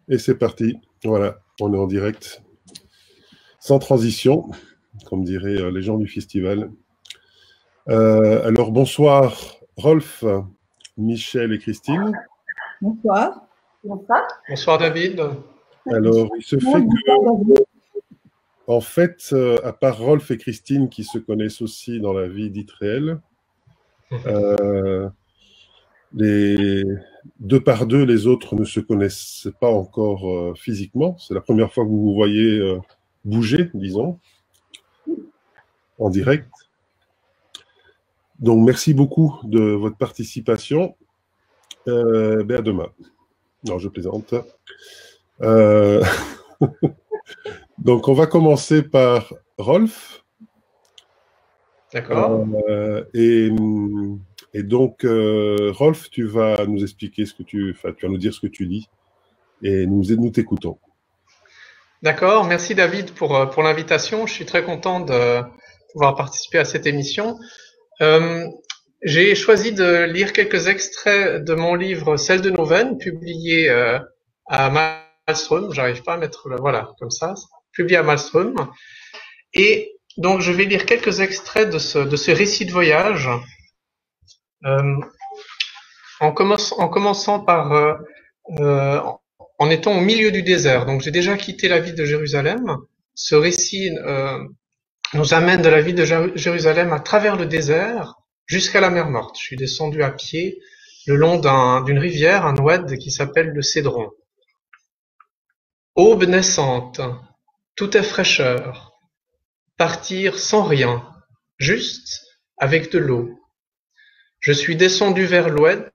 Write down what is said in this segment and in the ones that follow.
Et c'est parti. Voilà, on est en direct, sans transition, comme diraient les gens du festival. Alors, bonsoir, Rolf, Michel et Christine. Bonsoir. Bonsoir. Bonsoir David. Alors, il se fait que, en fait, à part Rolf et Christine qui se connaissent aussi dans la vie dite réelle, les deux par deux, les autres ne se connaissent pas encore physiquement. C'est la première fois que vous vous voyez bouger, disons, en direct. Donc, merci beaucoup de votre participation. À demain. Non, je plaisante. Donc, on va commencer par Rolf. D'accord. Et donc, Rolf, tu vas nous expliquer tu vas nous dire ce que tu dis et nous t'écoutons. D'accord. Merci David pour l'invitation. Je suis très content de pouvoir participer à cette émission. J'ai choisi de lire quelques extraits de mon livre Sel de nos veines, publié à Malmström. J'arrive pas à mettre voilà, comme ça. Publié à Malmström. Et donc, je vais lire quelques extraits de ce récit de voyage. En commençant par en étant au milieu du désert. Donc, j'ai déjà quitté la ville de Jérusalem. Ce récit nous amène de la ville de Jérusalem à travers le désert jusqu'à la mer Morte. Je suis descendu à pied le long d'une rivière, un oued qui s'appelle le Cédron. Aube naissante, tout est fraîcheur. Partir sans rien, juste avec de l'eau. Je suis descendu vers l'oued,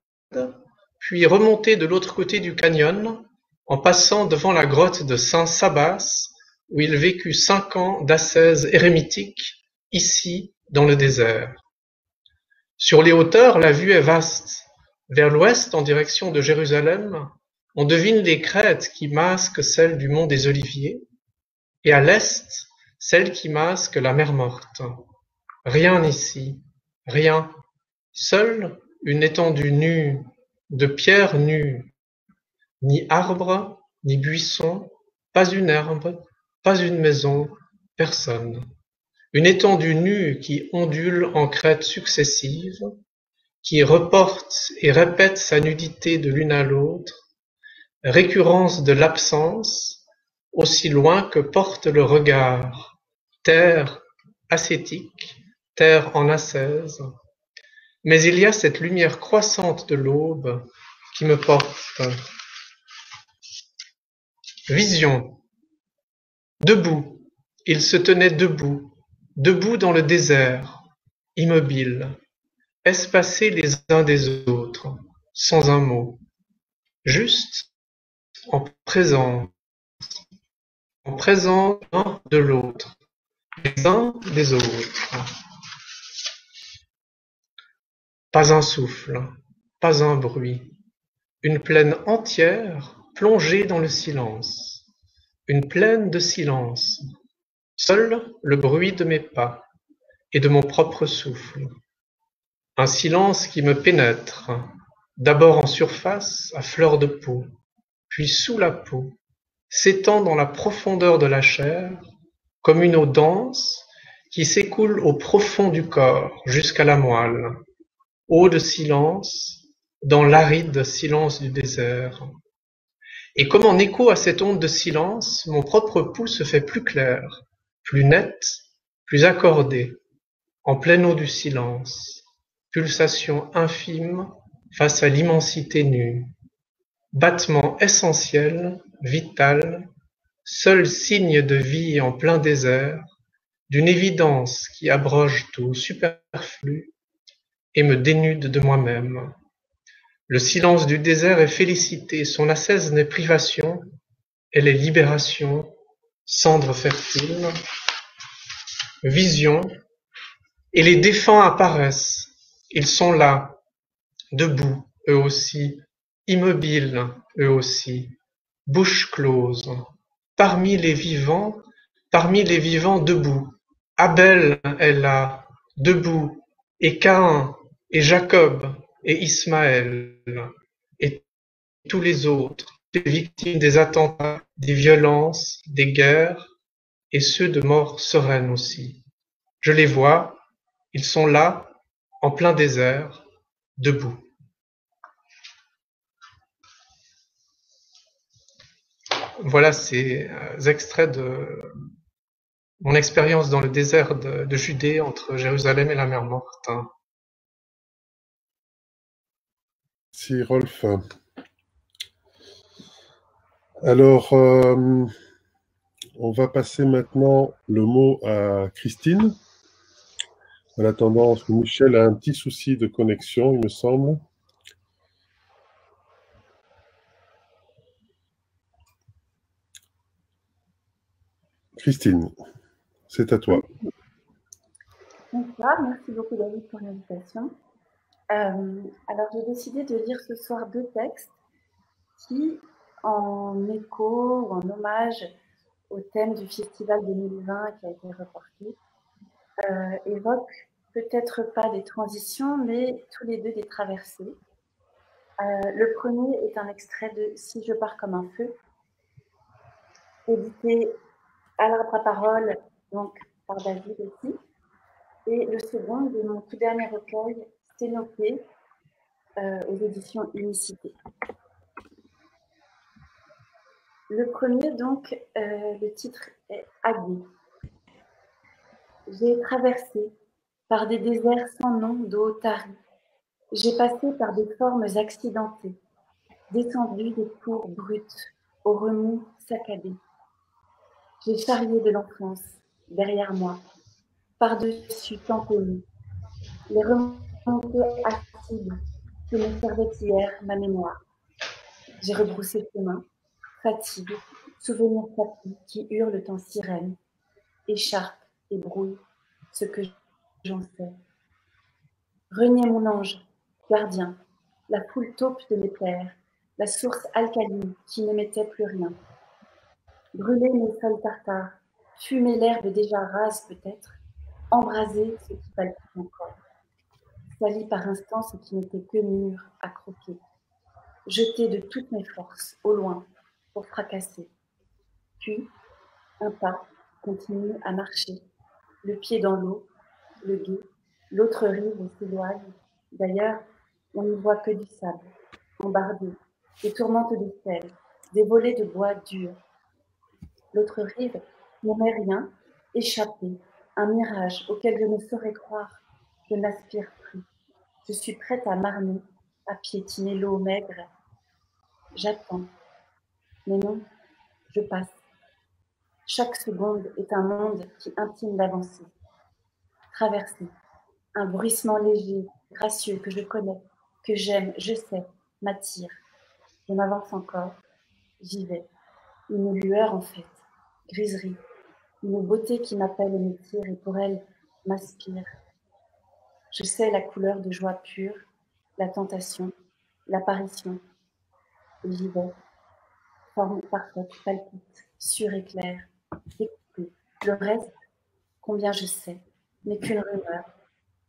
puis remonté de l'autre côté du canyon, en passant devant la grotte de Saint Sabas, où il vécut 5 ans d'ascèse érémitique, ici, dans le désert. Sur les hauteurs, la vue est vaste. Vers l'ouest, en direction de Jérusalem, on devine les crêtes qui masquent celles du mont des Oliviers, et à l'est, celle qui masque la mer Morte. Rien ici, rien. Seule une étendue nue, de pierres nues. Ni arbre, ni buisson, pas une herbe, pas une maison, personne. Une étendue nue qui ondule en crêtes successives, qui reporte et répète sa nudité de l'une à l'autre, récurrence de l'absence, aussi loin que porte le regard, terre ascétique, terre en ascèse. Mais il y a cette lumière croissante de l'aube qui me porte. Vision. Debout, il se tenait debout, debout dans le désert, immobile, espacés les uns des autres, sans un mot, juste en présence l'un de l'autre, les uns des autres. Pas un souffle, pas un bruit, une plaine entière plongée dans le silence, une plaine de silence, seul le bruit de mes pas et de mon propre souffle. Un silence qui me pénètre, d'abord en surface, à fleur de peau, puis sous la peau, s'étend dans la profondeur de la chair, comme une eau dense qui s'écoule au profond du corps jusqu'à la moelle, eau de silence, dans l'aride silence du désert. Et comme en écho à cette onde de silence, mon propre pouls se fait plus clair, plus net, plus accordé, en pleine eau du silence, pulsation infime face à l'immensité nue, battement essentiel, vital, seul signe de vie en plein désert, d'une évidence qui abroge tout superflu et me dénude de moi-même. Le silence du désert est félicité, son ascèse n'est privation, elle est libération, cendre fertile, vision, et les défunts apparaissent, ils sont là, debout, eux aussi, immobiles, eux aussi, bouche close, parmi les vivants debout. Abel est là, debout, et Caïn, et Jacob, et Ismaël, et tous les autres les victimes des attentats, des violences, des guerres, et ceux de mort sereine aussi. Je les vois, ils sont là, en plein désert, debout. Voilà ces extraits de mon expérience dans le désert de Judée entre Jérusalem et la mer Morte. Merci Rolf. Alors, on va passer maintenant le mot à Christine. En attendant, parce que Michel a un petit souci de connexion, il me semble. Christine, c'est à toi. Bonsoir, merci beaucoup David pour l'invitation. Alors j'ai décidé de lire ce soir deux textes qui, en écho ou en hommage au thème du festival 2020 qui a été reporté, évoquent peut-être pas des transitions, mais tous les deux des traversées. Le premier est un extrait de Si je pars comme un feu, édité à l'Arbre à Parole, donc par David aussi. Et le second de mon tout dernier recueil, Sténopée, aux éditions Unicité. Le premier, donc, le titre est Agui. J'ai traversé par des déserts sans nom d'eau tarie. J'ai passé par des formes accidentées, descendu des cours brutes, au remous saccadé. J'ai charrié de l'enfance, derrière moi, par-dessus tant connu, les remontées acides que me servait hier ma mémoire. J'ai rebroussé chemin, fatigue, souvenirs tapis qui hurlent en sirène, écharpe et brouille ce que j'en sais. Renier mon ange, gardien, la foule taupe de mes pères, la source alcaline qui n'émettait plus rien. Brûler mes sols tartares, fumer l'herbe déjà rase peut-être, embraser ce qui palpite encore. Sali par instants ce qui n'était que mûr à croquer. Jeter de toutes mes forces, au loin, pour fracasser. Puis, un pas continue à marcher, le pied dans l'eau, le gué, l'autre rive s'éloigne. D'ailleurs, on n'y voit que du sable, embardé, des tourmentes de sel, des volets de bois dur. L'autre rive n'aimait rien, échappé, un mirage auquel je ne saurais croire. Je n'aspire plus. Je suis prête à marner, à piétiner l'eau maigre. J'attends. Mais non, je passe. Chaque seconde est un monde qui intime d'avancer. Traverser. Un bruissement léger, gracieux que je connais, que j'aime, je sais, m'attire. Je m'avance encore. J'y vais. Une lueur en fait. Griserie. Une beauté qui m'appelle et me tire et pour elle m'aspire. Je sais la couleur de joie pure, la tentation, l'apparition. Et j'y vais. Forme parfaite, palpite, sûre et claire. Découpée. Le reste, combien je sais, n'est qu'une rumeur,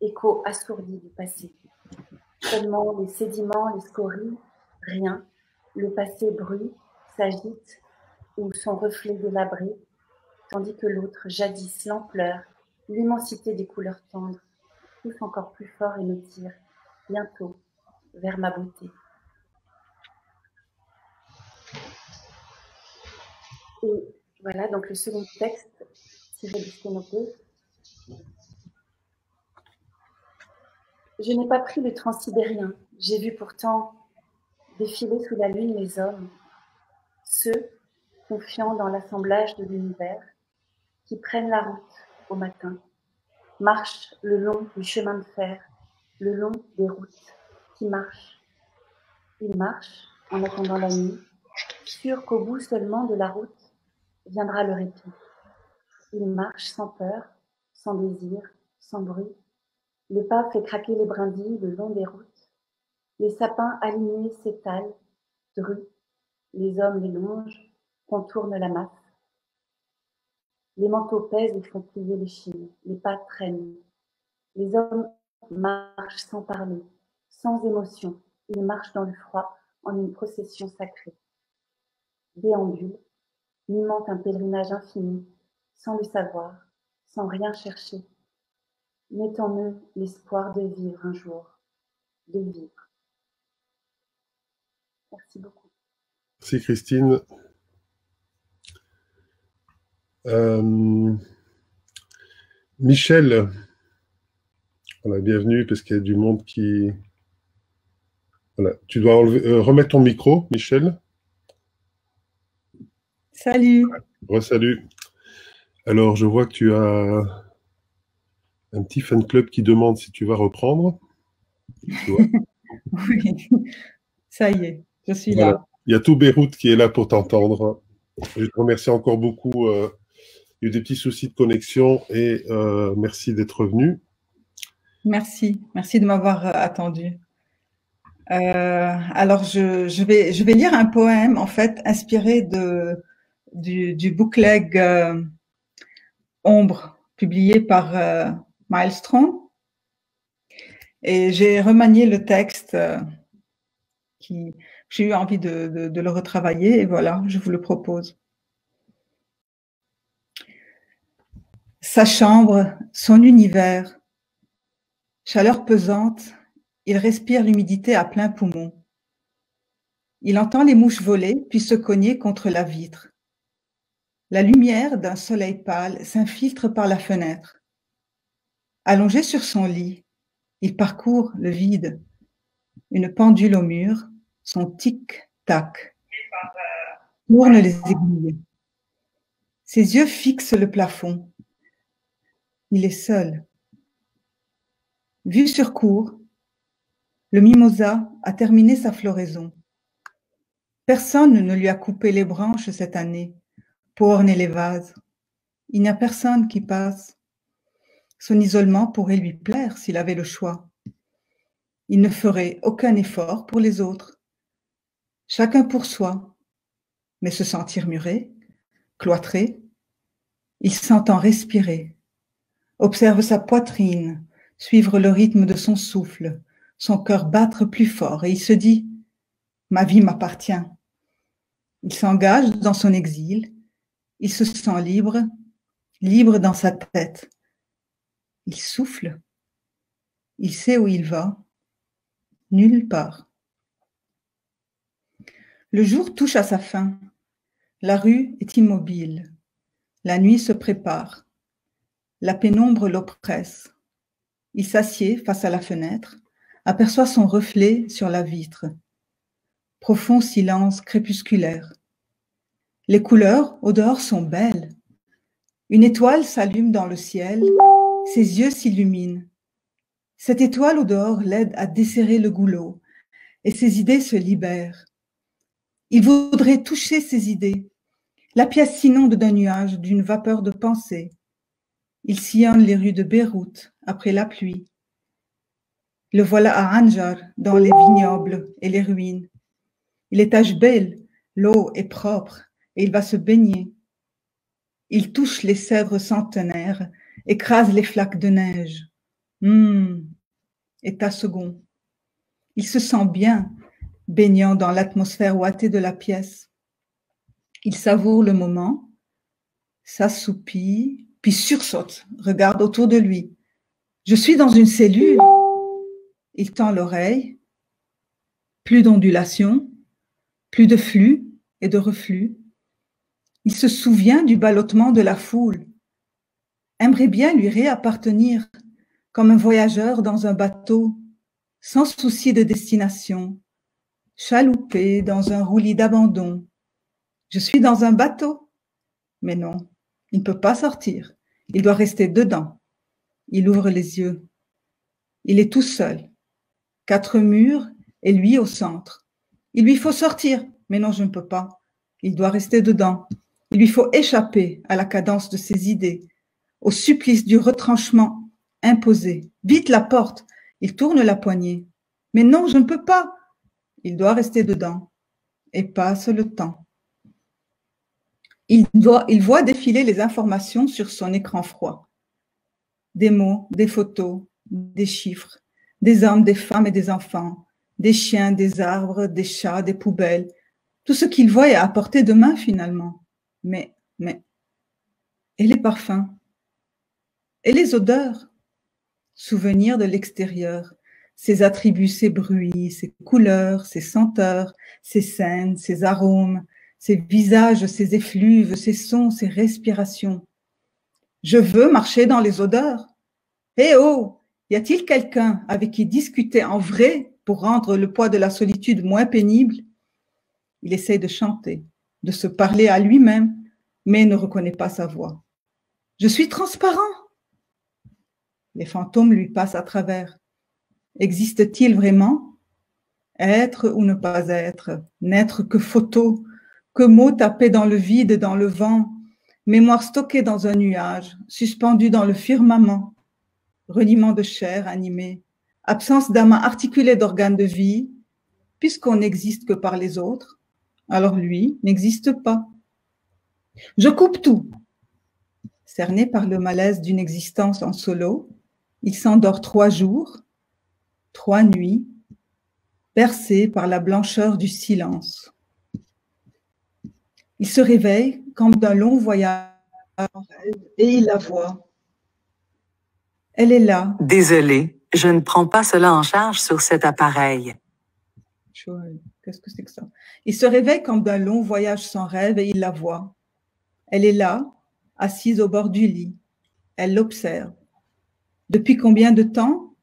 écho assourdi du passé. Seulement les sédiments, les scories, rien. Le passé bruit, s'agite, ou son reflet délabré, tandis que l'autre, jadis l'ampleur, l'immensité des couleurs tendres, pousse encore plus fort et me tire, bientôt, vers ma beauté. Et voilà, donc le second texte, tiré du Sténopée. Je n'ai pas pris le transsibérien, j'ai vu pourtant défiler sous la lune les hommes, ceux, confiants dans l'assemblage de l'univers, qui prennent la route au matin, marchent le long du chemin de fer, le long des routes, qui marchent. Ils marchent en attendant la nuit, sûrs qu'au bout seulement de la route viendra le répit. Ils marchent sans peur, sans désir, sans bruit. Le pas fait craquer les brindilles le long des routes. Les sapins alignés s'étalent, drues. Les hommes les longent, contournent la masse. Les manteaux pèsent et font plier les chines. Les pas traînent. Les hommes marchent sans parler, sans émotion. Ils marchent dans le froid en une procession sacrée. déambule, mimant un pèlerinage infini, sans le savoir, sans rien chercher, met en eux l'espoir de vivre un jour, de vivre. Merci beaucoup. Merci Christine. Michel, voilà, bienvenue parce qu'il y a du monde qui... Voilà. Tu dois remettre ton micro, Michel. Salut. Salut. Alors, je vois que tu as un petit fan club qui demande si tu vas reprendre. Tu vois. Oui, ça y est, je suis Voilà. là. Il y a tout Beyrouth qui est là pour t'entendre. Je te remercie encore beaucoup. Il y a eu des petits soucis de connexion et merci d'être venu. Merci de m'avoir attendu. Alors, je vais lire un poème, en fait, inspiré du bookleg Ombre, publié par Maelstrom. Et j'ai remanié le texte j'ai eu envie de le retravailler, et voilà, je vous le propose. Sa chambre, son univers, chaleur pesante, il respire l'humidité à plein poumon. Il entend les mouches voler, puis se cogner contre la vitre. La lumière d'un soleil pâle s'infiltre par la fenêtre. Allongé sur son lit, il parcourt le vide. Une pendule au mur, son tic-tac tourne les aiguilles. Ses yeux fixent le plafond. Il est seul. Vu sur cour, le mimosa a terminé sa floraison. Personne ne lui a coupé les branches cette année pour orner les vases. Il n'y a personne qui passe. Son isolement pourrait lui plaire s'il avait le choix. Il ne ferait aucun effort pour les autres. Chacun pour soi, mais se sentir muré, cloîtré. Il s'entend respirer, observe sa poitrine, suivre le rythme de son souffle, son cœur battre plus fort, et il se dit « Ma vie m'appartient ». Il s'engage dans son exil, il se sent libre, libre dans sa tête. Il souffle, il sait où il va, nulle part. Le jour touche à sa fin, la rue est immobile, la nuit se prépare, la pénombre l'oppresse. Il s'assied face à la fenêtre, aperçoit son reflet sur la vitre. Profond silence crépusculaire. Les couleurs au dehors sont belles. Une étoile s'allume dans le ciel, ses yeux s'illuminent. Cette étoile au dehors l'aide à desserrer le goulot et ses idées se libèrent. Il voudrait toucher ses idées. La pièce s'inonde d'un nuage, d'une vapeur de pensée. Il sillonne les rues de Beyrouth après la pluie. Le voilà à Anjar, dans les vignobles et les ruines. Il est à Jbel, l'eau est propre et il va se baigner. Il touche les cèdres centenaires, écrase les flaques de neige. État second. Il se sent bien, baignant dans l'atmosphère ouatée de la pièce. Il savoure le moment, s'assoupit, puis sursaute, regarde autour de lui. Je suis dans une cellule. Il tend l'oreille. Plus d'ondulation, plus de flux et de reflux. Il se souvient du ballottement de la foule. Aimerait bien lui réappartenir comme un voyageur dans un bateau, sans souci de destination, chaloupé dans un roulis d'abandon. Je suis dans un bateau. Mais non, il ne peut pas sortir. Il doit rester dedans. Il ouvre les yeux. Il est tout seul. 4 murs et lui au centre. Il lui faut sortir. Mais non, je ne peux pas. Il doit rester dedans. Il lui faut échapper à la cadence de ses idées, au supplice du retranchement imposé. Vite la porte. Il tourne la poignée. Mais non, je ne peux pas. Il doit rester dedans. Et passe le temps. Il voit défiler les informations sur son écran froid. Des mots, des photos, des chiffres, des hommes, des femmes et des enfants, des chiens, des arbres, des chats, des poubelles. Tout ce qu'il voit est à portée de main finalement. Mais, et les parfums? Et les odeurs? Souvenirs de l'extérieur, ses attributs, ses bruits, ses couleurs, ses senteurs, ses scènes, ses arômes, ses visages, ses effluves, ses sons, ses respirations. Je veux marcher dans les odeurs. Eh oh, y a-t-il quelqu'un avec qui discuter en vrai pour rendre le poids de la solitude moins pénible? Il essaie de chanter, de se parler à lui-même, mais ne reconnaît pas sa voix. Je suis transparent. Les fantômes lui passent à travers. Existe-t-il vraiment? Être ou ne pas être, n'être que photo, que mots tapés dans le vide, dans le vent, mémoire stockée dans un nuage, suspendue dans le firmament, reniement de chair animée, absence d'amas articulé d'organes de vie, puisqu'on n'existe que par les autres, alors lui n'existe pas. Je coupe tout. Cerné par le malaise d'une existence en solo, il s'endort 3 jours, 3 nuits, bercé par la blancheur du silence. Il se réveille comme d'un long voyage et il la voit. Elle est là. Désolé, je ne prends pas cela en charge sur cet appareil. Qu'est-ce que c'est que ça? Il se réveille comme d'un long voyage sans rêve et il la voit. Elle est là, assise au bord du lit. Elle l'observe. Depuis combien de temps?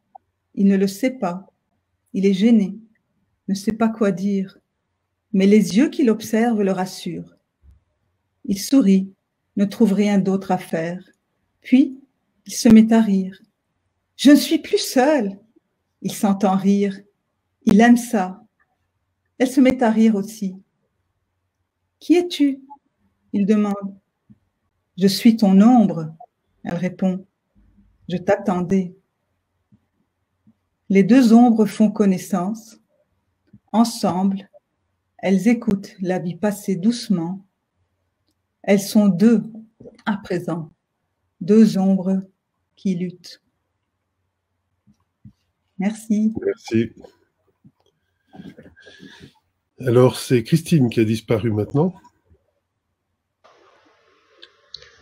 Il ne le sait pas. Il est gêné, ne sait pas quoi dire. Mais les yeux qui l'observent le rassurent. Il sourit, ne trouve rien d'autre à faire. Puis, il se met à rire. Je ne suis plus seule. Il s'entend rire. Il aime ça. Elle se met à rire aussi. Qui es-tu? Il demande. Je suis ton ombre. Elle répond. Je t'attendais. Les 2 ombres font connaissance. Ensemble, elles écoutent la vie passer doucement. Elles sont 2 à présent, 2 ombres qui luttent. Merci. Merci. Alors, c'est Christine qui a disparu maintenant.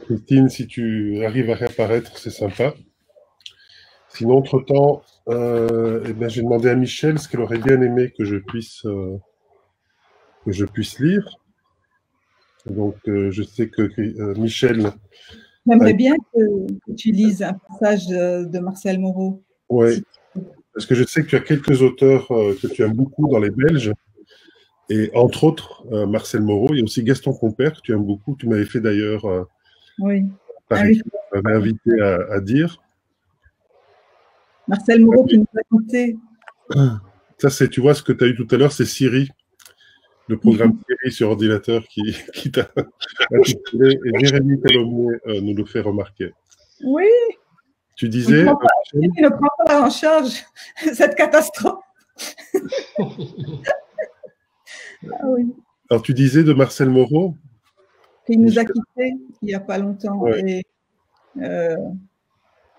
Christine, si tu arrives à réapparaître, c'est sympa. Sinon, entre-temps, j'ai demandé à Michel ce qu'elle aurait bien aimé que je puisse lire. Donc, je sais que Michel... J'aimerais bien que tu lises un passage de Marcel Moreau. Oui, parce que je sais que tu as quelques auteurs que tu aimes beaucoup dans les Belges, et entre autres, Marcel Moreau. Il y a aussi Gaston Compère que tu aimes beaucoup. Tu m'avais fait d'ailleurs... oui. Tu m'avais invité à dire. Marcel Moreau qui nous a conté. Ça, c'est, tu vois, ce que tu as eu tout à l'heure, c'est Siri, le programme Siri sur ordinateur qui t'a intitulé, et Jérémy Talonnier nous le fait remarquer. Oui. Tu disais... Il ne prend pas en charge cette catastrophe. Ah oui. Alors, tu disais de Marcel Moreau? Il nous a quittés il n'y a pas longtemps. Ouais. Et,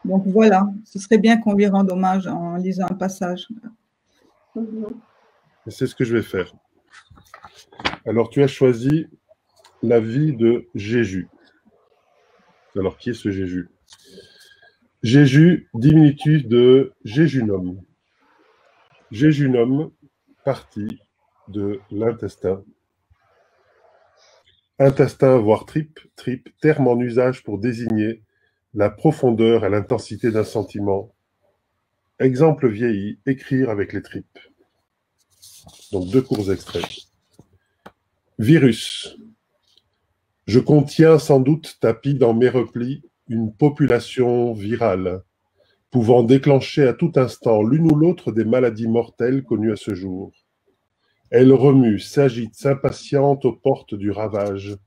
donc voilà, ce serait bien qu'on lui rende hommage en lisant un passage. C'est ce que je vais faire. Alors, tu as choisi la vie de Jéju. Alors, qui est ce Jéju? Jéju, diminutif de Jéjunum. Jéjunum, partie de l'intestin. Intestin, voire tripe, terme en usage pour désigner la profondeur et l'intensité d'un sentiment. Exemple vieilli, écrire avec les tripes. Donc 2 courts extraits. Virus. Je contiens sans doute tapis dans mes replis une population virale, pouvant déclencher à tout instant l'une ou l'autre des maladies mortelles connues à ce jour. Elle remue, s'agite, s'impatiente aux portes du ravage.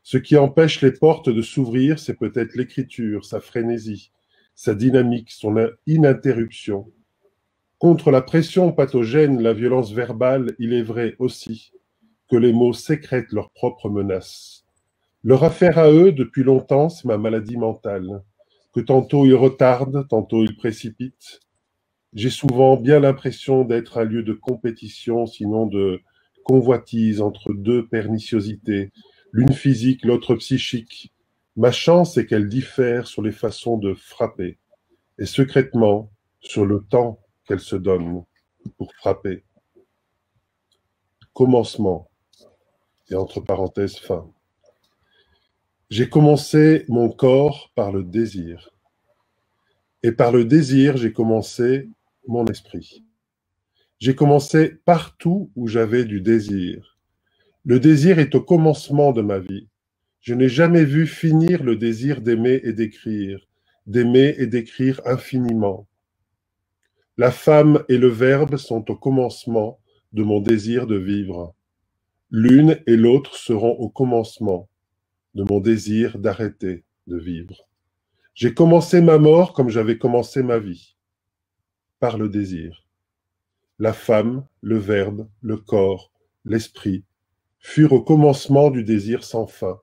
Ce qui empêche les portes de s'ouvrir, c'est peut-être l'écriture, sa frénésie, sa dynamique, son ininterruption. Contre la pression pathogène, la violence verbale, il est vrai aussi que les mots sécrètent leurs propres menaces. Leur affaire à eux, depuis longtemps, c'est ma maladie mentale, que tantôt ils retardent, tantôt ils précipitent. J'ai souvent bien l'impression d'être un lieu de compétition, sinon de convoitise entre deux perniciosités, l'une physique, l'autre psychique. Ma chance est qu'elles diffèrent sur les façons de frapper, et secrètement sur le temps qu'elles se donnent pour frapper. Commencement, et entre parenthèses, fin. J'ai commencé mon corps par le désir. Et par le désir, j'ai commencé mon esprit. J'ai commencé partout où j'avais du désir. Le désir est au commencement de ma vie. Je n'ai jamais vu finir le désir d'aimer et d'écrire infiniment. La femme et le verbe sont au commencement de mon désir de vivre. L'une et l'autre seront au commencement de mon désir d'arrêter de vivre. J'ai commencé ma mort comme j'avais commencé ma vie, par le désir. La femme, le verbe, le corps, l'esprit furent au commencement du désir sans fin.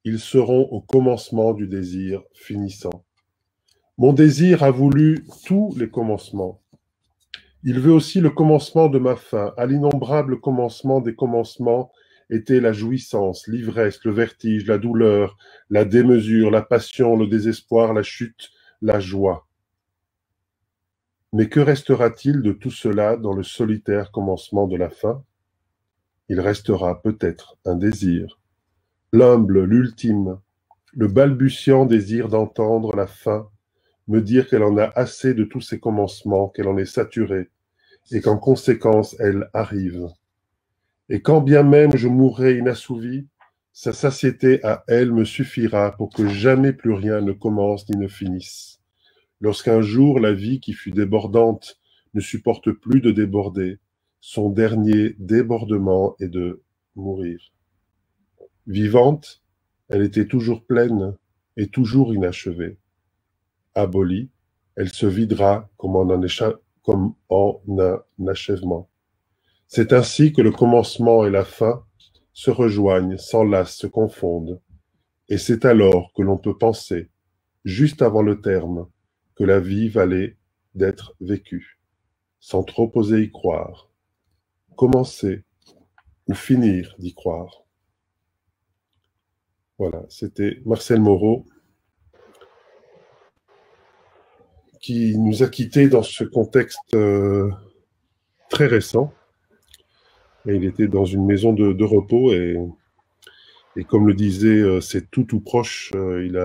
Ils seront au commencement du désir finissant. Mon désir a voulu tous les commencements. Il veut aussi le commencement de ma fin. À l'innombrable commencement des commencements était la jouissance, l'ivresse, le vertige, la douleur, la démesure, la passion, le désespoir, la chute, la joie. Mais que restera-t-il de tout cela dans le solitaire commencement de la fin? Il restera peut-être un désir, l'humble, l'ultime, le balbutiant désir d'entendre la fin me dire qu'elle en a assez de tous ces commencements, qu'elle en est saturée, et qu'en conséquence elle arrive. Et quand bien même je mourrai inassouvi, sa satiété à elle me suffira pour que jamais plus rien ne commence ni ne finisse. Lorsqu'un jour la vie qui fut débordante ne supporte plus de déborder, son dernier débordement est de mourir. Vivante, elle était toujours pleine et toujours inachevée. Abolie, elle se videra comme en un achèvement. C'est ainsi que le commencement et la fin se rejoignent, s'enlacent, se confondent. Et c'est alors que l'on peut penser, juste avant le terme, que la vie valait d'être vécue, sans trop oser y croire. Commencer ou finir d'y croire. Voilà, c'était Marcel Moreau qui nous a quittés dans ce contexte très récent. Et il était dans une maison de repos et comme le disait c'est tout proche, il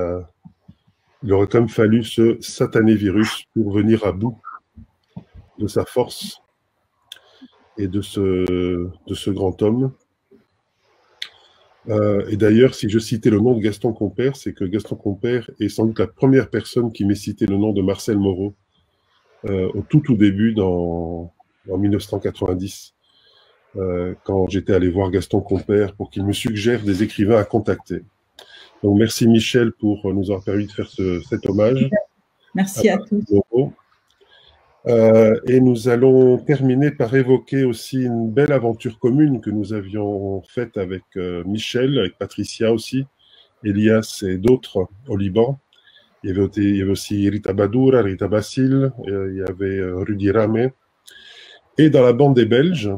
aurait quand même fallu ce satané virus pour venir à bout de sa force et de ce grand homme. Et d'ailleurs, si je citais le nom de Gaston Compère, c'est que Gaston Compère est sans doute la première personne qui m'ait cité le nom de Marcel Moreau au tout début en 1990. Quand j'étais allé voir Gaston Compère pour qu'il me suggère des écrivains à contacter. Donc merci Michel pour nous avoir permis de faire cet hommage. Merci à tous. Et nous allons terminer par évoquer aussi une belle aventure commune que nous avions faite avec Michel, avec Patricia aussi, Elias et d'autres au Liban. Il y avait aussi Rita Badoura, Rita Bassil, il y avait Rudy Ramé. Et dans la bande des Belges,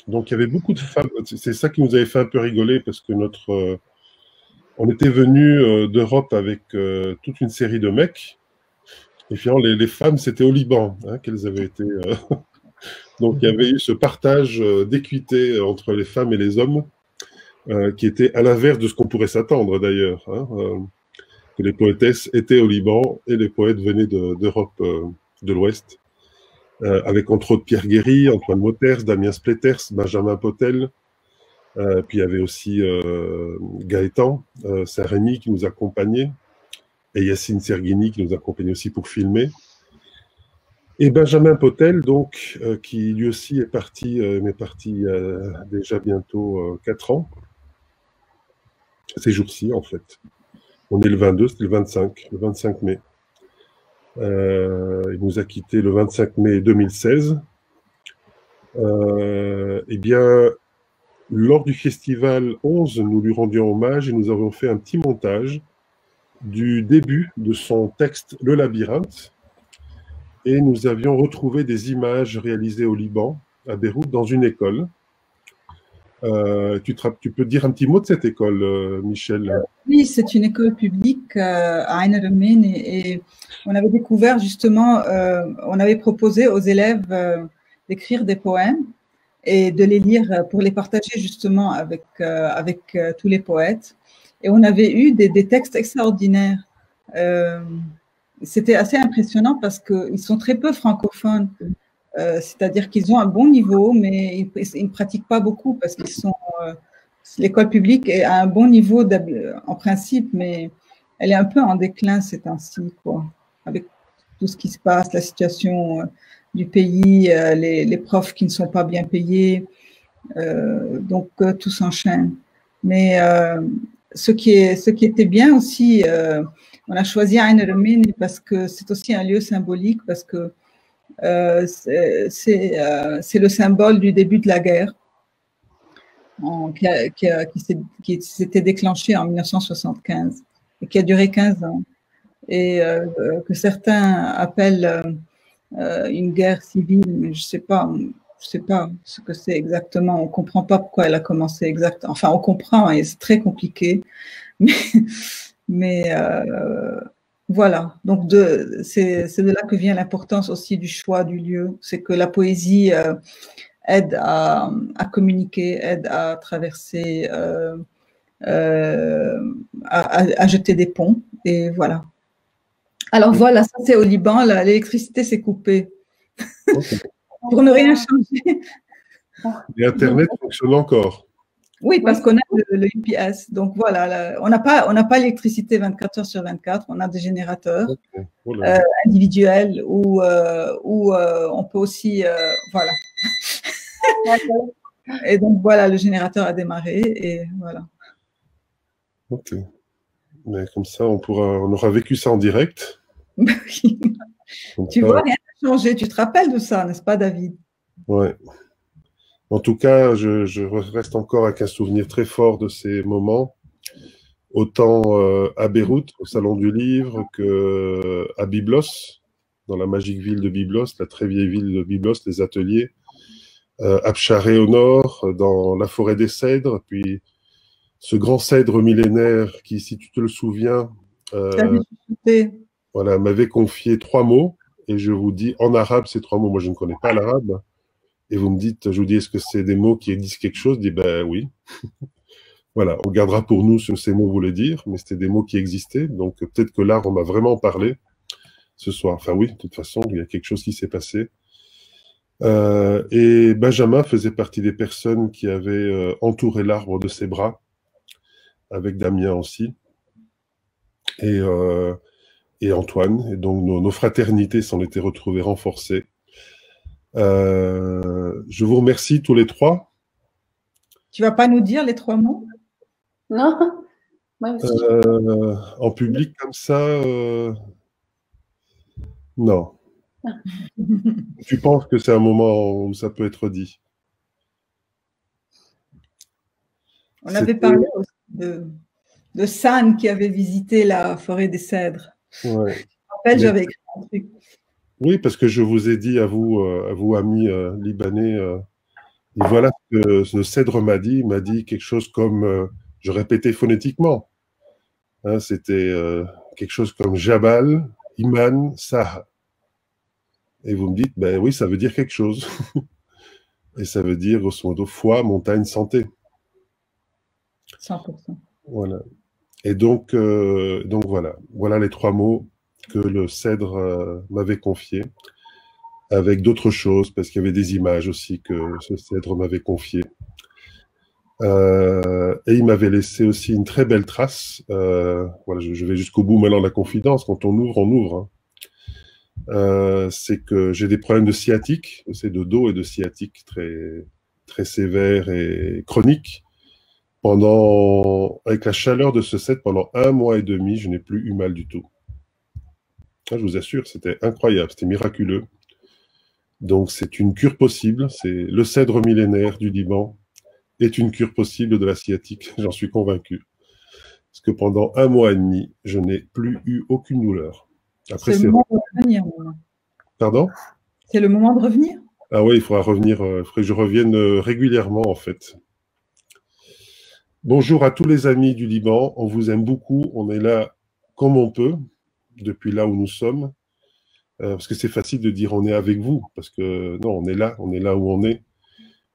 donc il y avait beaucoup de femmes. C'est ça qui nous avait fait un peu rigoler parce que on était venus d'Europe avec toute une série de mecs. Et finalement, les femmes, c'était au Liban qu'elles avaient été. Donc il y avait eu ce partage d'équité entre les femmes et les hommes qui était à l'inverse de ce qu'on pourrait s'attendre d'ailleurs. Que les poétesses étaient au Liban et les poètes venaient d'Europe de l'Ouest. Avec entre autres Pierre Guéry, Antoine Moters, Damien Spleters, Benjamin Potel, puis il y avait aussi Gaëtan Saint-Rémy qui nous accompagnait, et Yacine Serguini qui nous accompagnait aussi pour filmer. Et Benjamin Potel, donc, qui lui aussi est parti, mais parti il y a déjà bientôt 4 ans, ces jours-ci en fait. On est le 22, c'était le 25 mai. Il nous a quittés le 25 mai 2016. Eh bien, lors du festival 11, nous lui rendions hommage et nous avons fait un petit montage du début de son texte « Le labyrinthe ». Et nous avions retrouvé des images réalisées au Liban, à Beyrouth, dans une école. Tu peux dire un petit mot de cette école, Michel? Oui, c'est une école publique à Ein Remin et on avait découvert justement, on avait proposé aux élèves d'écrire des poèmes et de les lire pour les partager justement avec tous les poètes. Et on avait eu des textes extraordinaires. C'était assez impressionnant parce qu'ils sont très peu francophones. C'est-à-dire qu'ils ont un bon niveau, mais ils ne pratiquent pas beaucoup parce qu'ils sont. L'école publique est à un bon niveau en principe, mais elle est un peu en déclin ces temps-ci, quoi, avec tout ce qui se passe, la situation du pays, les profs qui ne sont pas bien payés, donc tout s'enchaîne. Mais ce qui était bien aussi, on a choisi Ein Remin parce que c'est aussi un lieu symbolique, parce que c'est le symbole du début de la guerre qui s'était déclenché en 1975 et qui a duré 15 ans et que certains appellent une guerre civile, mais je sais pas ce que c'est exactement. On comprend pas pourquoi elle a commencé exactement. Enfin, on comprend et c'est très compliqué, mais voilà. Donc c'est de là que vient l'importance aussi du choix du lieu. C'est que la poésie aide à communiquer, aide à traverser, à jeter des ponts. Et voilà. Alors voilà, ça c'est au Liban, l'électricité s'est coupée. Okay. Pour ne rien changer. Et Internet fonctionne encore? Oui, parce qu'on a le UPS. Donc voilà, on n'a pas l'électricité 24 heures sur 24, on a des générateurs individuels où on peut aussi, voilà. Et donc voilà, le générateur a démarré et voilà. Ok. Mais comme ça, on aura vécu ça en direct. Oui. Tu vois, rien n'a changé. Tu te rappelles de ça, n'est-ce pas, David? Ouais. En tout cas, je reste encore avec un souvenir très fort de ces moments, autant à Beyrouth, au Salon du Livre, qu'à Byblos, dans la magique ville de Byblos, la très vieille ville de Byblos, les ateliers, à Psharé au nord, dans la forêt des cèdres, puis ce grand cèdre millénaire qui, si tu te le souviens, voilà, m'avait confié 3 mots, et je vous dis en arabe ces 3 mots. Moi, je ne connais pas l'arabe. Et vous me dites, je vous dis, est-ce que c'est des mots qui disent quelque chose? Je dis, ben oui. Voilà, on gardera pour nous ce que ces mots voulaient dire, mais c'était des mots qui existaient. Donc peut-être que là, on m'a vraiment parlé ce soir. Enfin oui, de toute façon, il y a quelque chose qui s'est passé. Et Benjamin faisait partie des personnes qui avaient entouré l'arbre de ses bras, avec Damien aussi, et Antoine. Et donc nos fraternités s'en étaient retrouvées renforcées. Je vous remercie tous les 3. Tu vas pas nous dire les 3 mots? Non. Moi aussi. En public comme ça, non. Tu penses que c'est un moment où ça peut être dit? On avait parlé aussi de San qui avait visité la forêt des cèdres. Ouais. Je me rappelle, j'avais écrit un truc. Oui, parce que je vous ai dit à vous amis libanais, et voilà ce que ce cèdre m'a dit. Il m'a dit quelque chose comme, je répétais phonétiquement, hein, c'était quelque chose comme Jabal, Iman, Saha. Et vous me dites, ben oui, ça veut dire quelque chose. Et ça veut dire, grosso modo, foi, montagne, santé. 100%. Voilà. Et donc voilà les 3 mots que le cèdre m'avait confiés, avec d'autres choses, parce qu'il y avait des images aussi que ce cèdre m'avait confiées. Et il m'avait laissé aussi une très belle trace. Voilà, je vais jusqu'au bout maintenant de la confidence. Quand on ouvre, on ouvre. Hein. C'est que j'ai des problèmes de sciatique, c'est de dos et de sciatique très, très sévères et chroniques. Avec la chaleur de ce set, pendant 1 mois et demi, je n'ai plus eu mal du tout. Je vous assure, c'était incroyable, c'était miraculeux. Donc c'est une cure possible, c'est le cèdre millénaire du Liban est une cure possible de la sciatique, j'en suis convaincu. Parce que pendant 1 mois et demi, je n'ai plus eu aucune douleur. Après, c'est le moment de revenir. Pardon? C'est le moment de revenir? Ah oui, il faudra revenir, il faudrait que je revienne régulièrement en fait. Bonjour à tous les amis du Liban. On vous aime beaucoup. On est là comme on peut, depuis là où nous sommes. Parce que c'est facile de dire on est avec vous. Parce que non, on est là où on est.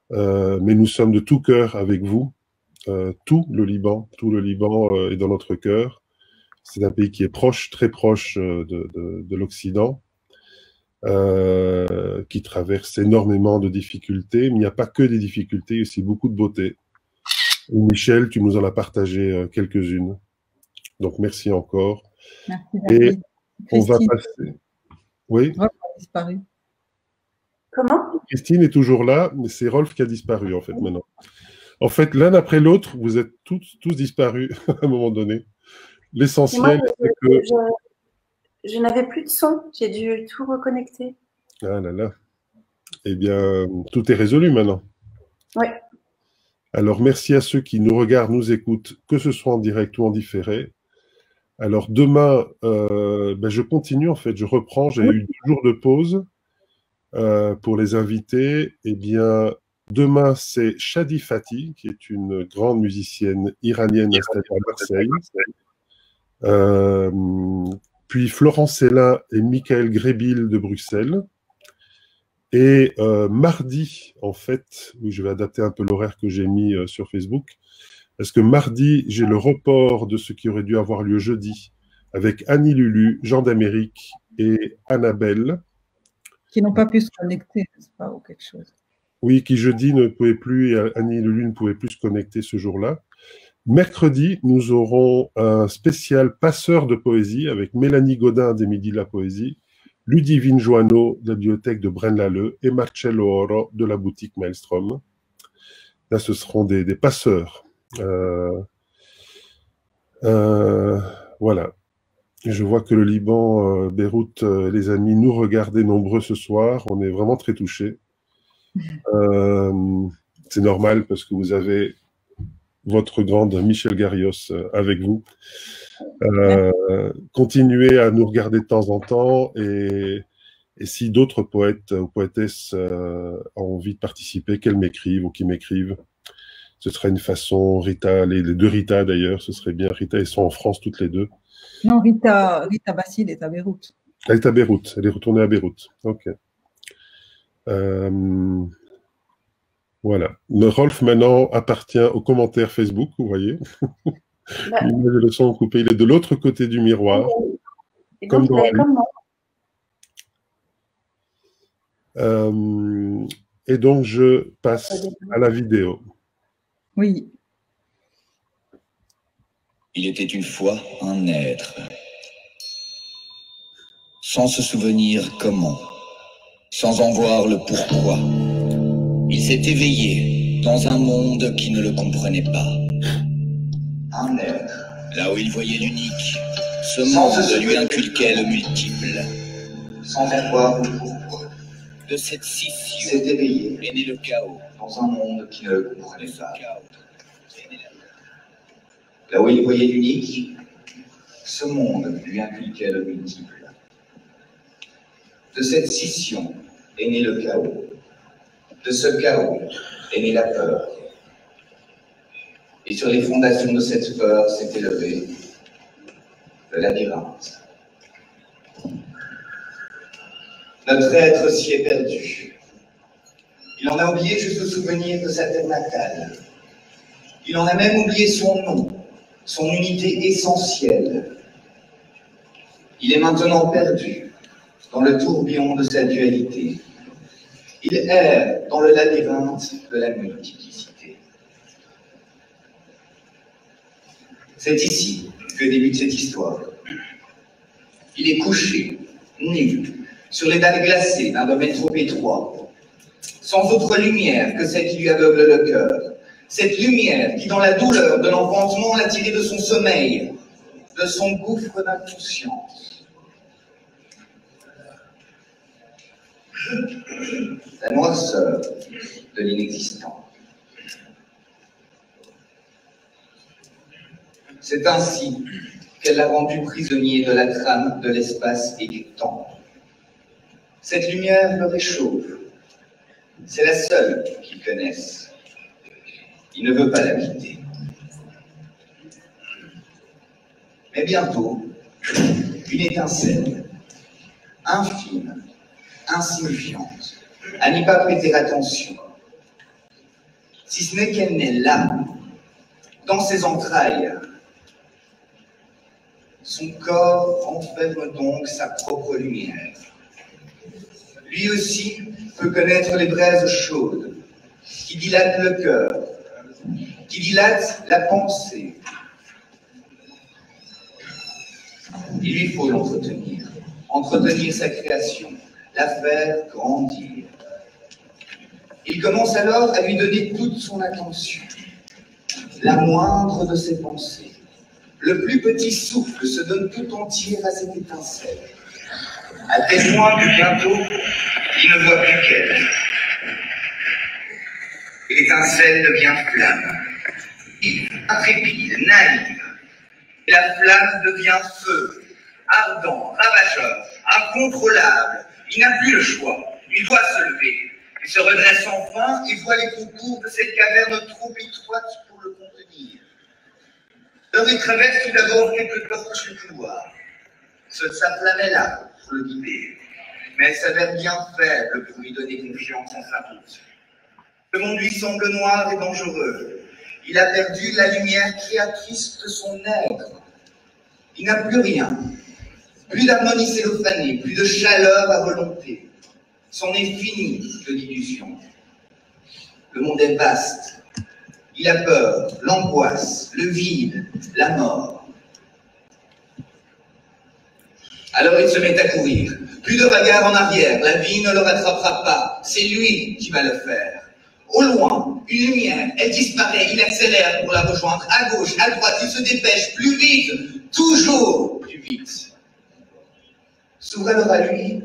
Mais nous sommes de tout cœur avec vous. Tout le Liban est dans notre cœur. C'est un pays qui est proche, très proche de l'Occident, qui traverse énormément de difficultés. Mais il n'y a pas que des difficultés, il y a aussi beaucoup de beauté. Et Michel, tu nous en as partagé quelques-unes. Donc, merci encore. Merci, Et David. on va Christine, passer. Oui, Rolf a disparu. Comment? Christine est toujours là, mais c'est Rolf qui a disparu, en fait, maintenant. En fait, l'un après l'autre, vous êtes tous disparus à un moment donné. Et moi, L'essentiel, c'est que... je n'avais plus de son. J'ai dû tout reconnecter. Ah là là. Eh bien, tout est résolu maintenant. Oui. Alors, merci à ceux qui nous regardent, nous écoutent, que ce soit en direct ou en différé. Alors, demain, je continue, en fait, je reprends. J'ai eu 2 jours de pause pour les invités. Eh bien, demain, c'est Shadi Fatih, qui est une grande musicienne iranienne installée à Marseille. Puis Florence Célin et Michael Grébil de Bruxelles. Et mardi, en fait, oui, je vais adapter un peu l'horaire que j'ai mis sur Facebook, parce que mardi, j'ai le report de ce qui aurait dû avoir lieu jeudi, avec Annie Lulu, Jean d'Amérique et Annabelle. Qui n'ont pas pu se connecter, n'est-ce pas, ou quelque chose. Oui, qui jeudi ne pouvait plus, et Annie Lulu ne pouvait plus se connecter ce jour-là. Mercredi, nous aurons un spécial passeur de poésie avec Mélanie Godin des Midi de la Poésie, Ludivine Joanneau de la bibliothèque de Braine-l'Alleud et Marcello Oro de la boutique Maelstrom. Là, ce seront des passeurs. Voilà. Je vois que le Liban, Beyrouth, les amis, nous regardaient nombreux ce soir. On est vraiment très touchés. C'est normal parce que vous avez votre grande Michel Garrios avec vous. Continuez à nous regarder de temps en temps et si d'autres poètes ou poétesses ont envie de participer, qu'elles m'écrivent ou qu'ils m'écrivent. Ce serait une façon, Rita, les 2 Rita d'ailleurs, ce serait bien. Rita, elles sont en France toutes les 2. Non, Rita Basile est à Beyrouth. Elle est à Beyrouth, elle est retournée à Beyrouth. Ok. Voilà. Le Rolf maintenant appartient aux commentaires Facebook, vous voyez. L'image et le son coupé, il est de l'autre côté du miroir. Et comme donc, dans la comme vie. Et donc, je passe à la vidéo. Oui. Il était une fois un être, sans se souvenir comment, sans en voir le pourquoi. Il s'est éveillé dans un monde qui ne le comprenait pas. Un être, là où il voyait l'unique, ce monde lui inculquait le multiple. Sans en voir le pourquoi. De cette scission, s'est éveillé, est né le chaos, dans un monde qui ne le comprenait pas. Là où il voyait l'unique, ce monde lui inculquait le multiple. De cette scission est né le chaos. De ce chaos est née la peur. Et sur les fondations de cette peur s'est élevé le labyrinthe. Notre être s'y est perdu. Il en a oublié juste le souvenir de sa terre natale. Il en a même oublié son nom, son unité essentielle. Il est maintenant perdu dans le tourbillon de sa dualité. Il erre dans le labyrinthe de la multiplicité. C'est ici que débute cette histoire. Il est couché, nu, sur les dalles glacées d'un domaine trop étroit, sans autre lumière que celle qui lui aveugle le cœur. Cette lumière qui, dans la douleur de l'enfantement, l'a tiré de son sommeil, de son gouffre d'inconscience. La noirceur de l'inexistant. C'est ainsi qu'elle l'a rendu prisonnier de la trame de l'espace et du temps. Cette lumière le réchauffe. C'est la seule qu'il connaisse. Il ne veut pas la quitter. Mais bientôt, une étincelle, infime, insignifiante, à n'y pas prêter attention, si ce n'est qu'elle naît là, dans ses entrailles. Son corps enferme donc sa propre lumière. Lui aussi peut connaître les braises chaudes, qui dilatent le cœur, qui dilatent la pensée. Il lui faut l'entretenir, entretenir sa création, la faire grandir. Il commence alors à lui donner toute son attention, la moindre de ses pensées. Le plus petit souffle se donne tout entier à cette étincelle. À tel point que bientôt, il ne voit plus qu'elle. L'étincelle devient flamme, intrépide, naïve. Et la flamme devient feu, ardent, ravageur, incontrôlable. Il n'a plus le choix, il doit se lever. Il se redresse enfin et voit les contours de cette caverne trop étroite pour le contenir. Alors il traverse tout d'abord quelques tortueux couloirs. Sa flamme est là pour le guider, mais elle s'avère bien faible pour lui donner confiance en sa route. Le monde lui semble noir et dangereux. Il a perdu la lumière créatrice de son être. Il n'a plus rien, plus d'harmonie cellophanée, plus de chaleur à volonté. C'en est fini de l'illusion. Le monde est vaste. Il a peur, l'angoisse, le vide, la mort. Alors il se met à courir. Plus de bagarre en arrière, la vie ne le rattrapera pas. C'est lui qui va le faire. Au loin, une lumière, elle disparaît, il accélère pour la rejoindre. À gauche, à droite, il se dépêche, plus vite, toujours plus vite. S'ouvre alors à lui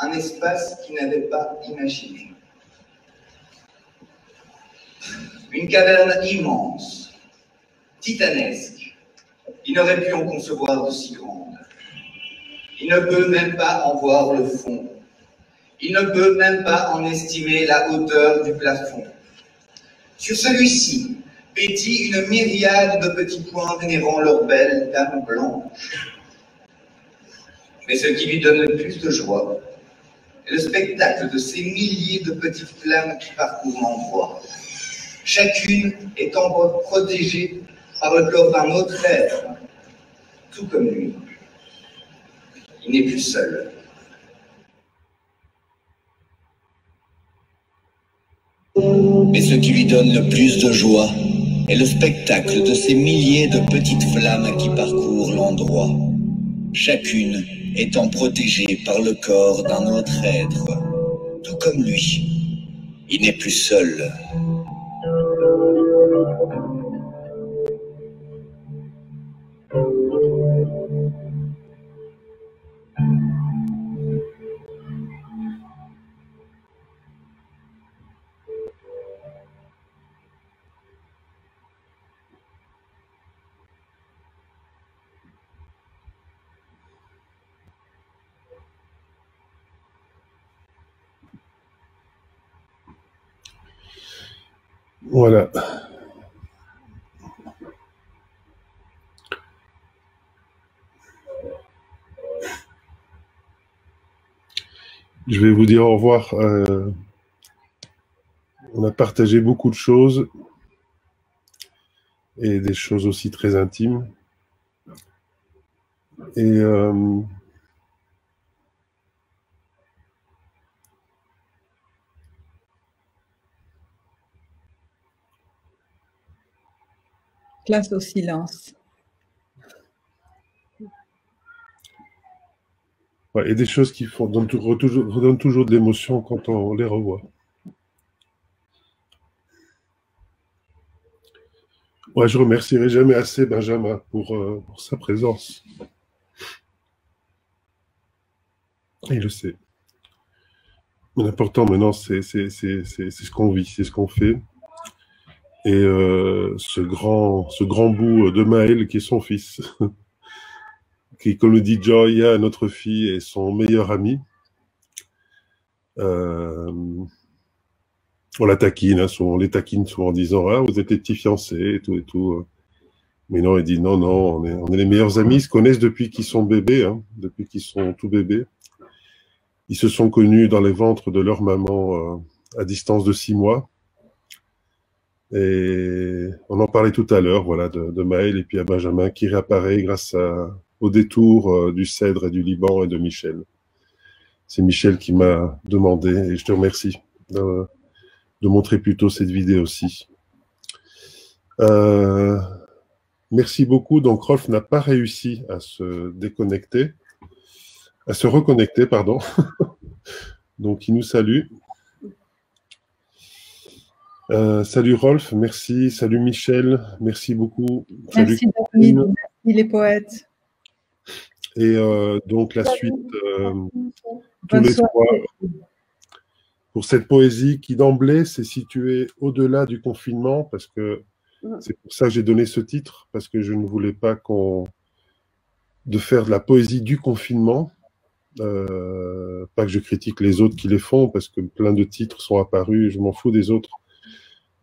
un espace qu'il n'avait pas imaginé. Une caverne immense, titanesque. Il n'aurait pu en concevoir de si grande. Il ne peut même pas en voir le fond. Il ne peut même pas en estimer la hauteur du plafond. Sur celui-ci pétille une myriade de petits points vénérant leur belle dame blanche. Mais ce qui lui donne le plus de joie est le spectacle de ces milliers de petites flammes qui parcourent l'endroit. Chacune étant protégée par le corps d'un autre être, tout comme lui. Il n'est plus seul. Mais ce qui lui donne le plus de joie est le spectacle de ces milliers de petites flammes qui parcourent l'endroit, chacune étant protégée par le corps d'un autre être, tout comme lui. Il n'est plus seul. Voilà. Je vais vous dire au revoir. On a partagé beaucoup de choses et des choses aussi très intimes. Et place au silence. ouais, et des choses qui redonnent toujours de l'émotion quand on les revoit. Ouais, je remercierai jamais assez Benjamin pour sa présence. Il le sait. Mais l'important maintenant, c'est ce qu'on vit, c'est ce qu'on fait. Et ce grand bout de Maël qui est son fils, qui, comme le dit Joy, notre fille, est son meilleur ami. On la taquine, on les taquine souvent en disant « Ah, vous êtes les petits fiancés » et tout et tout. Mais non, il dit non, non, on est les meilleurs amis. Ils se connaissent depuis qu'ils sont bébés, hein, depuis qu'ils sont tout bébés. Ils se sont connus dans les ventres de leur maman à distance de 6 mois. Et on en parlait tout à l'heure, voilà, de Maël et puis à Benjamin qui réapparaît grâce au détour du Cèdre et du Liban et de Michel. C'est Michel qui m'a demandé, et je te remercie de montrer plutôt cette vidéo aussi. Merci beaucoup. Donc Rolf n'a pas réussi à se déconnecter, à se reconnecter, pardon. Donc il nous salue. Salut Rolf, merci. Salut Michel, merci beaucoup. Salut Merci David, merci les poètes. Et donc la suite tous les soirs pour cette poésie qui d'emblée s'est située au-delà du confinement, parce que c'est pour ça que j'ai donné ce titre, parce que je ne voulais pas de faire de la poésie du confinement. Pas que je critique les autres qui les font, parce que plein de titres sont apparus, je m'en fous des autres.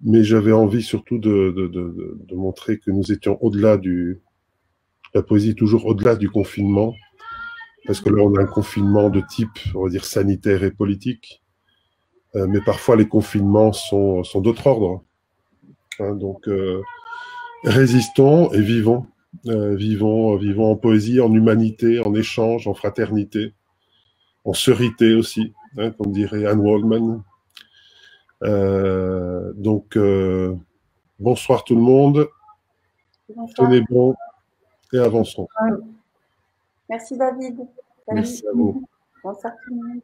Mais j'avais envie surtout de montrer que nous étions au-delà la poésie toujours au-delà du confinement, parce que là on a un confinement de type, on va dire, sanitaire et politique, mais parfois les confinements sont d'autre ordre. Hein, donc résistons et vivons, vivons en poésie, en humanité, en échange, en fraternité, en sœurité aussi, hein, comme dirait Anne Waldman. Donc bonsoir tout le monde, bonsoir. Tenez bon et avançons. Merci David. Merci à vous. Bonsoir tout le monde.